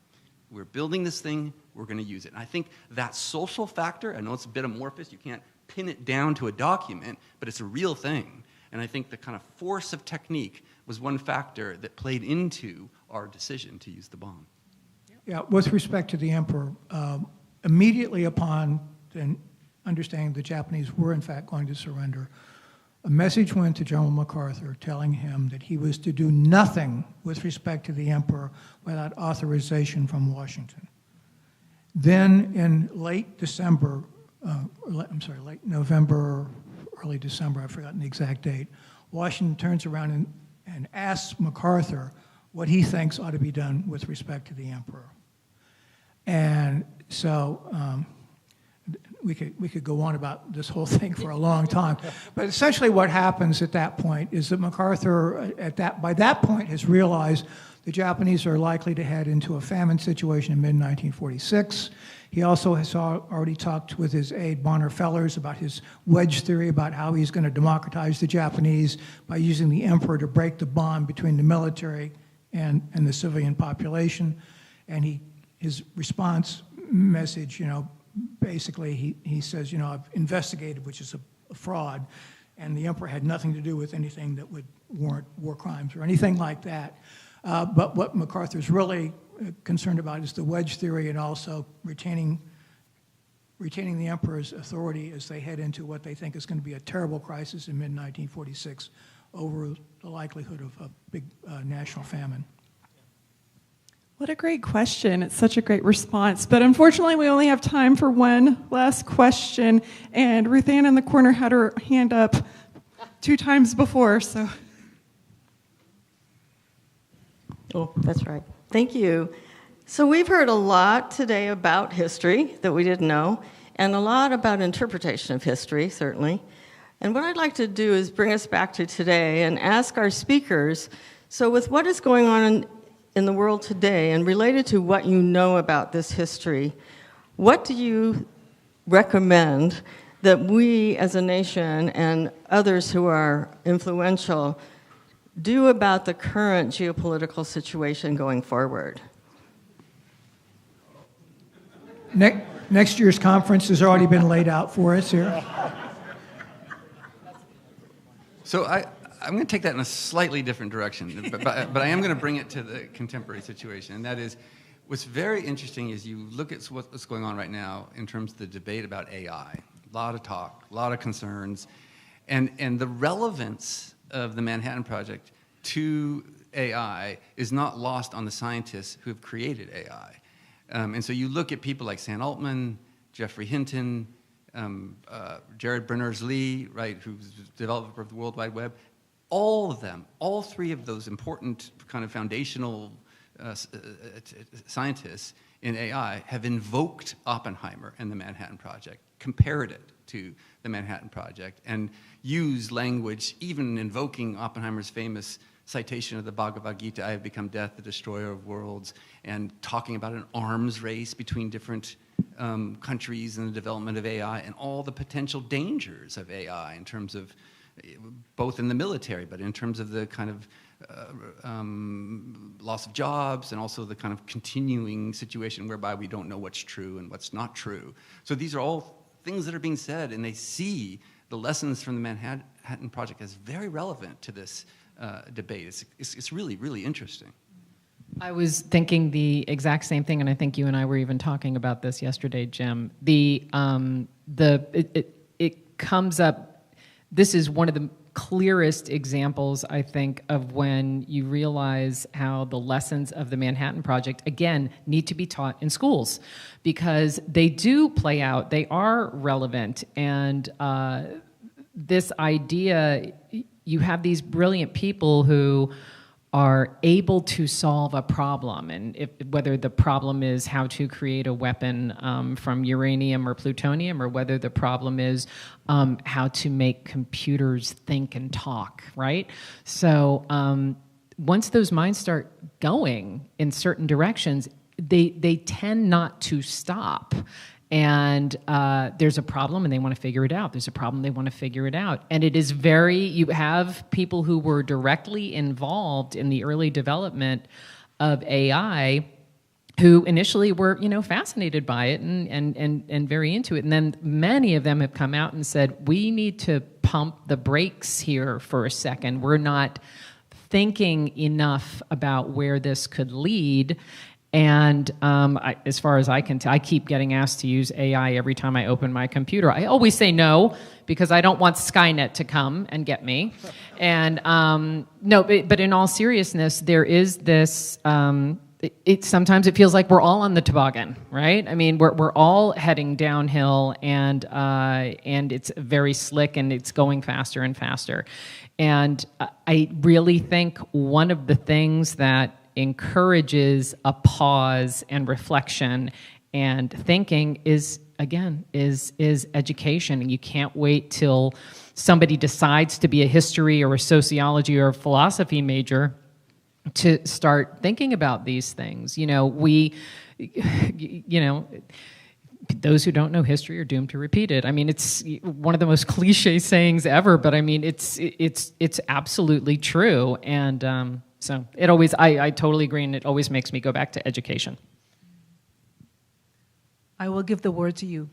We're building this thing, we're going to use it. And I think that social factor, I know it's a bit amorphous, you can't pin it down to a document, but it's a real thing. And I think the kind of force of technique was one factor that played into our decision to use the bomb. Yeah, with respect to the emperor, immediately upon understanding the Japanese were in fact going to surrender, a message went to General MacArthur telling him that he was to do nothing with respect to the emperor without authorization from Washington. Then in late December, late November, early December, I've forgotten the exact date, Washington turns around and asks MacArthur what he thinks ought to be done with respect to the emperor. And so we could go on about this whole thing for a long time. But essentially what happens at that point is that MacArthur, by that point, has realized the Japanese are likely to head into a famine situation in mid-1946. He also has already talked with his aide Bonner Fellers about his wedge theory about how he's going to democratize the Japanese by using the emperor to break the bond between the military and the civilian population. And his response message, basically he says, I've investigated, which is a fraud, and the emperor had nothing to do with anything that would warrant war crimes or anything like that. But what MacArthur's really concerned about is the wedge theory and also retaining the emperor's authority as they head into what they think is going to be a terrible crisis in mid-1946 over the likelihood of a big national famine. What a great question. It's such a great response. But unfortunately, we only have time for one last question. And Ruth Ann in the corner had her hand up 2 times before, so. Oh, that's right. Thank you. So we've heard a lot today about history that we didn't know, and a lot about interpretation of history, certainly. And what I'd like to do is bring us back to today and ask our speakers, so with what is going on in the world today and related to what you know about this history, what do you recommend that we as a nation and others who are influential do about the current geopolitical situation going forward? Next year's conference has already been laid out for us here. So I'm going to take that in a slightly different direction, but I am going to bring it to the contemporary situation, and that is, what's very interesting is you look at what's going on right now in terms of the debate about AI. A lot of talk, a lot of concerns, and the relevance of the Manhattan Project to AI is not lost on the scientists who have created AI. And so you look at people like Sam Altman, Geoffrey Hinton, Jared Berners-Lee, right, who's the developer of the World Wide Web. All of them, all 3 of those important kind of foundational scientists in AI have invoked Oppenheimer and the Manhattan Project, compared it to the Manhattan Project, and used language, even invoking Oppenheimer's famous citation of the Bhagavad Gita, I have become death, the destroyer of worlds, and talking about an arms race between different countries and the development of AI and all the potential dangers of AI in terms of both in the military, but in terms of the kind of loss of jobs and also the kind of continuing situation whereby we don't know what's true and what's not true. So these are all things that are being said, and they see the lessons from the Manhattan Project as very relevant to this debate. It's really, really interesting. I was thinking the exact same thing, and I think you and I were even talking about this yesterday, Jim. It comes up. This is one of the clearest examples, I think, of when you realize how the lessons of the Manhattan Project, again, need to be taught in schools, because they do play out, they are relevant, and this idea, you have these brilliant people who are able to solve a problem, and whether the problem is how to create a weapon from uranium or plutonium, or whether the problem is how to make computers think and talk, right? So once those minds start going in certain directions, they tend not to stop. And there's a problem and they want to figure it out. There's a problem, they want to figure it out. And it is you have people who were directly involved in the early development of AI who initially were, fascinated by it and very into it. And then many of them have come out and said, we need to pump the brakes here for a second. We're not thinking enough about where this could lead. And as far as I can tell, I keep getting asked to use AI every time I open my computer. I always say no, because I don't want Skynet to come and get me. And no, but in all seriousness, there is this, sometimes it feels like we're all on the toboggan, right? I mean, we're all heading downhill, and it's very slick, and it's going faster and faster. And I really think one of the things that encourages a pause and reflection and thinking is education. And you can't wait till somebody decides to be a history or a sociology or a philosophy major to start thinking about these things. Those who don't know history are doomed to repeat it. I mean, it's one of the most cliche sayings ever, but I mean, it's absolutely true. And so it always, I totally agree, and it always makes me go back to education. I will give the word to you.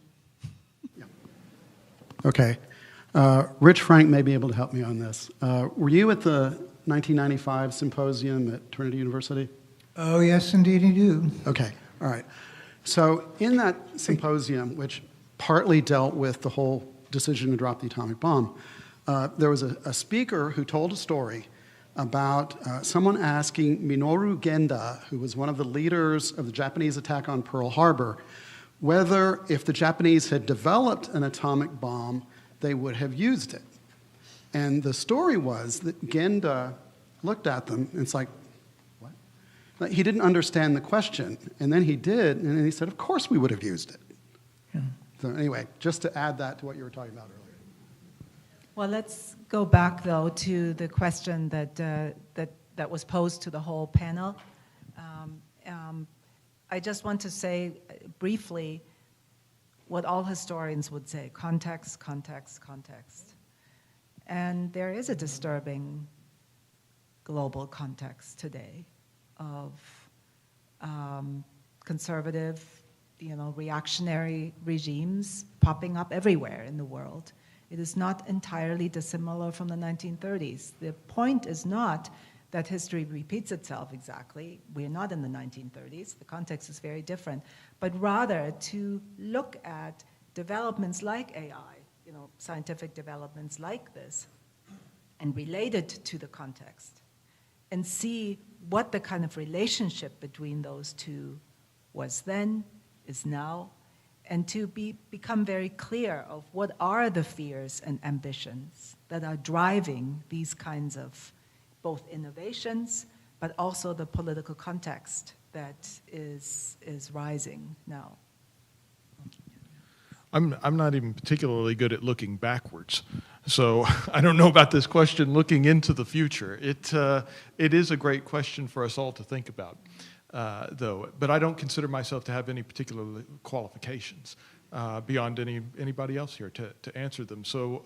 Okay. Rich Frank may be able to help me on this. Were you at the 1995 symposium at Trinity University? Oh, yes, indeed, you do. Okay, all right. So in that symposium, which partly dealt with the whole decision to drop the atomic bomb, there was a speaker who told a story about someone asking Minoru Genda, who was one of the leaders of the Japanese attack on Pearl Harbor, whether if the Japanese had developed an atomic bomb, they would have used it. And the story was that Genda looked at them and it's like, what? Like, he didn't understand the question. And then he did, and then he said, of course we would have used it. Yeah. So anyway, just to add that to what you were talking about earlier. Well, let's go back, though, to the question that was posed to the whole panel. I just want to say briefly what all historians would say: context, context, context. And there is a disturbing global context today of conservative, reactionary regimes popping up everywhere in the world. It is not entirely dissimilar from the 1930s. The point is not that history repeats itself exactly. We're not in the 1930s. The context is very different. But rather to look at developments like AI, scientific developments like this, and relate it to the context, and see what the kind of relationship between those two was then, is now, and to become very clear of what are the fears and ambitions that are driving these kinds of both innovations, but also the political context that is rising now. I'm not even particularly good at looking backwards, so I don't know about this question looking into the future. It is a great question for us all to think about. Though, but I don't consider myself to have any particular qualifications beyond anybody else here to answer them. So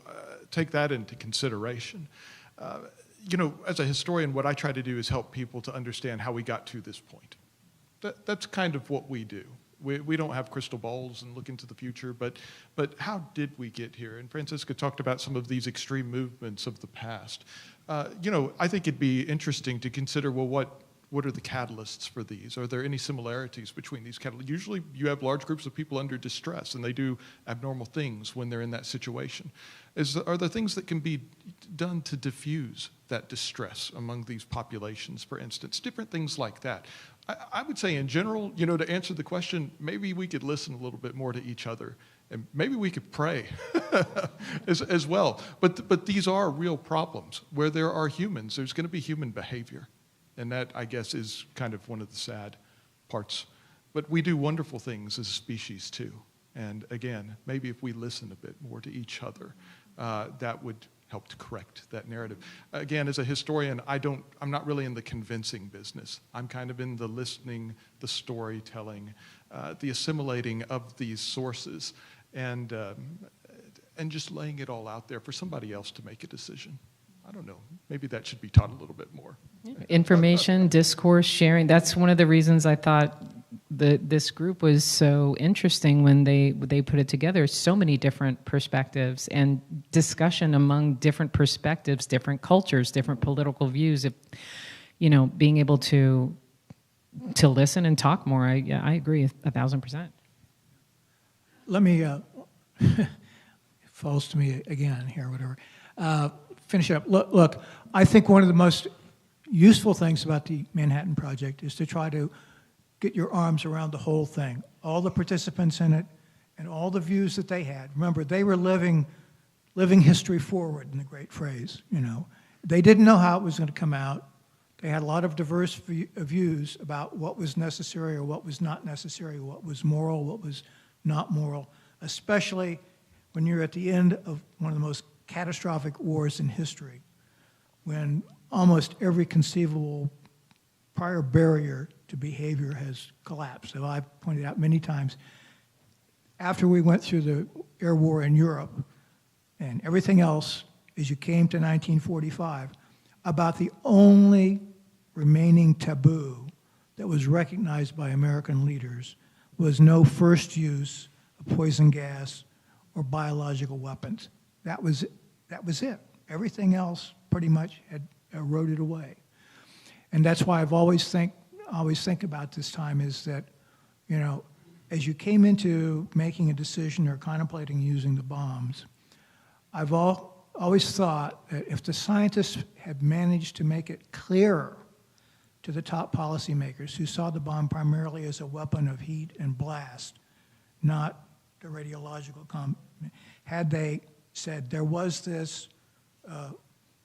take that into consideration. As a historian, what I try to do is help people to understand how we got to this point. That's kind of what we do. We don't have crystal balls and look into the future, but how did we get here? And Francisca talked about some of these extreme movements of the past. I think it'd be interesting to consider, well, what are the catalysts for these? Are there any similarities between these catalysts? Usually you have large groups of people under distress and they do abnormal things when they're in that situation. Are there things that can be done to diffuse that distress among these populations, for instance? Different things like that. I would say in general, to answer the question, maybe we could listen a little bit more to each other, and maybe we could pray as well. But these are real problems. Where there are humans, there's going to be human behavior. And that, I guess, is kind of one of the sad parts. But we do wonderful things as a species, too. And again, maybe if we listen a bit more to each other, that would help to correct that narrative. Again, as a historian, I'm not really in the convincing business. I'm kind of in the listening, the storytelling, the assimilating of these sources, and just laying it all out there for somebody else to make a decision. I don't know. Maybe that should be taught a little bit more. Information, discourse, sharing. That's one of the reasons I thought this group was so interesting when they put it together. So many different perspectives and discussion among different perspectives, different cultures, different political views. If, being able to listen and talk more, I agree 1,000%. Let me, it falls to me again here, whatever. Finish up. Look, I think one of the most useful things about the Manhattan Project is to try to get your arms around the whole thing, all the participants in it, and all the views that they had. Remember, they were living history forward, in the great phrase. They didn't know how it was going to come out. They had a lot of diverse views about what was necessary or what was not necessary, what was moral, what was not moral, especially when you're at the end of one of the most catastrophic wars in history, when almost every conceivable prior barrier to behavior has collapsed. So I've pointed out many times, after we went through the air war in Europe and everything else, as you came to 1945, about the only remaining taboo that was recognized by American leaders was no first use of poison gas or biological weapons. That was it. Everything else pretty much had eroded away. And that's why I've always think about this time is that, as you came into making a decision or contemplating using the bombs, I've always thought that if the scientists had managed to make it clearer to the top policymakers who saw the bomb primarily as a weapon of heat and blast, not the radiological had they said there was this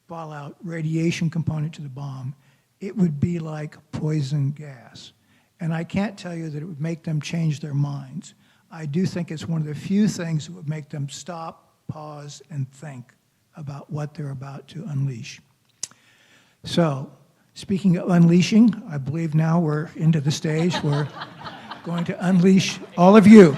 fallout radiation component to the bomb, it would be like poison gas. And I can't tell you that it would make them change their minds. I do think it's one of the few things that would make them stop, pause, and think about what they're about to unleash. So, speaking of unleashing, I believe now we're into the stage where we're going to unleash all of you.